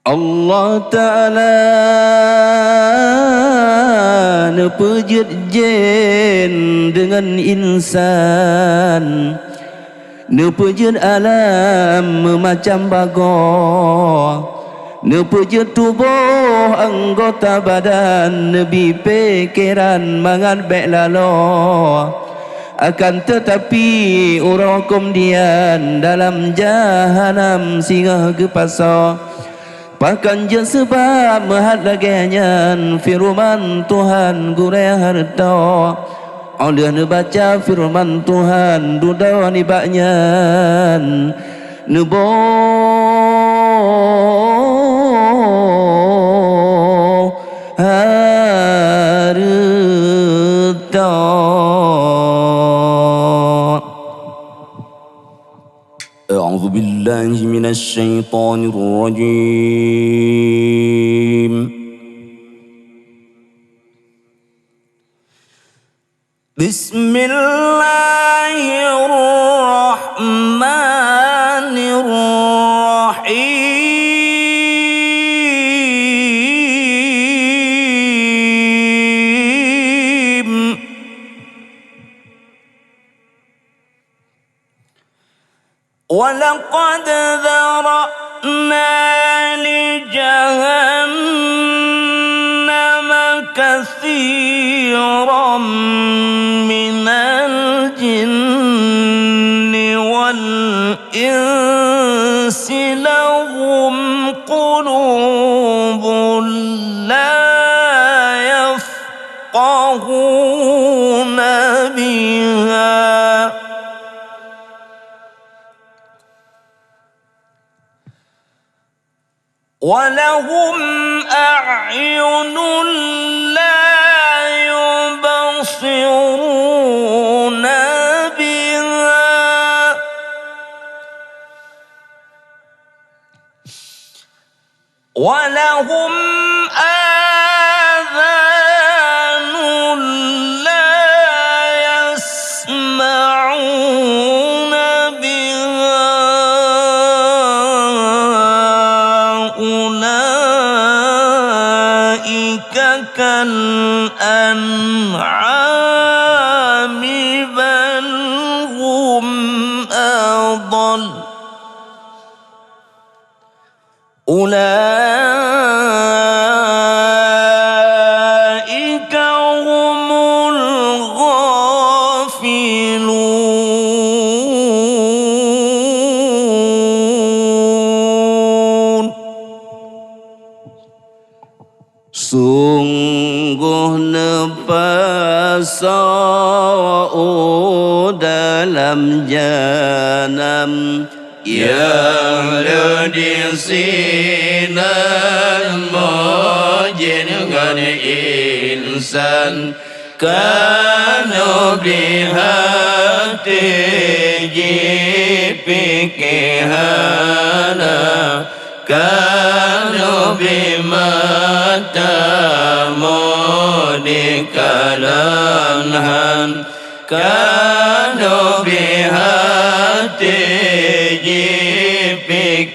Allah Ta'ala nepejut jin dengan insan, nepejut alam memacam bagor, nepejut tubuh anggota badan, nebi pikiran mangan bek lalo. Akan tetapi urang kemudian dalam jahanam singgah ke pasar. Pakan je sebab mahat laganya firman Tuhan gureh harta. Oleh nebaca firman Tuhan duda nibaknya nebo harta. أعوذ بالله من الشيطان الرجيم. بسم الله الرحمن الرحيم. ولقد ذرأنا لجهنم كثيرا من الجن والإنس لهم قلوب لا يفقهون بها ولهم أعين لا يبصرون بها ولهم آذان لا يسمعون بها أولئك كالأنعام بل هم أضل أولئك هم الغافلون. Sungguh nepasa dalam jahanam yang di sinan majin dengan insan kanu bihati jipikihana kanu bimata modikalanhan kanu bihati jipikihana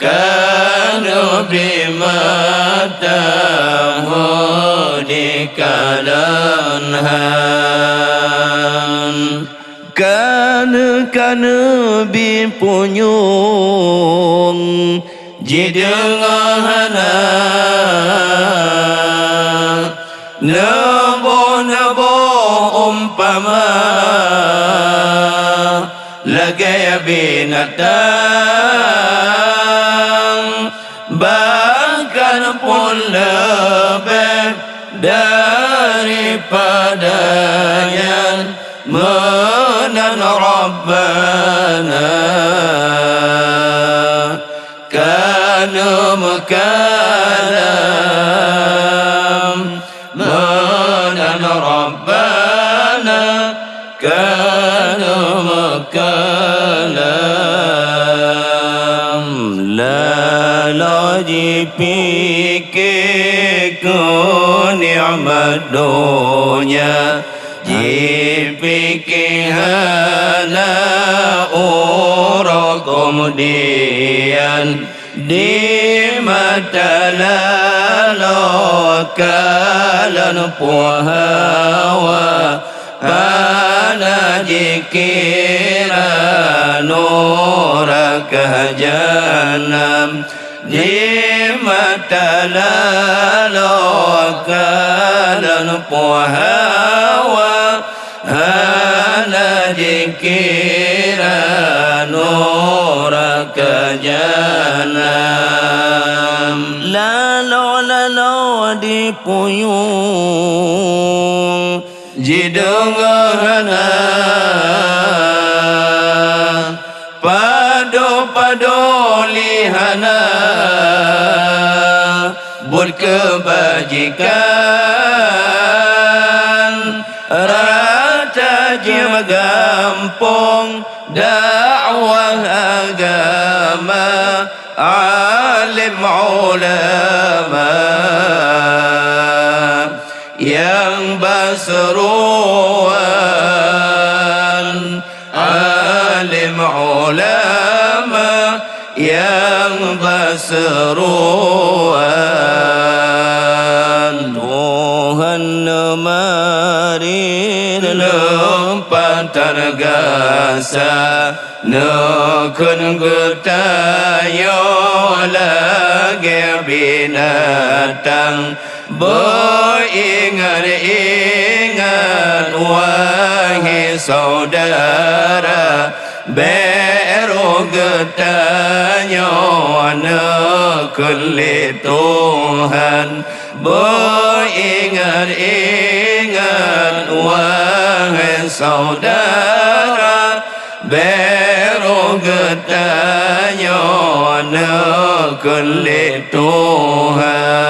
kanu bimata modikalanhan kana bipunyung jidengahana nebo umpama lagay binatang bahkan pun lebih daripada yang menan Rabbana kana makalam menan Rabbana kana makalam la lajipike ko ni'mat dunya jipikihana ora kemudian sekalian, di mata lalu kalian puhawa pada jikira nuraka jannam, di mata lalu kalian puhawa pada jikira nuraka jannam. Lalu di puyung jidengarana pado lihana buat kebajikan rata jim gampung dakwah agama alim ulama yang berseruan, alim ulama yang berseruan. Tuhan mari lempat tergasa nekun getayo lagi binatang beringat-ingat wahai saudara beru getanya nekuli Tuhan beringat-ingat wahai saudara beru getanya nekuli Tuhan.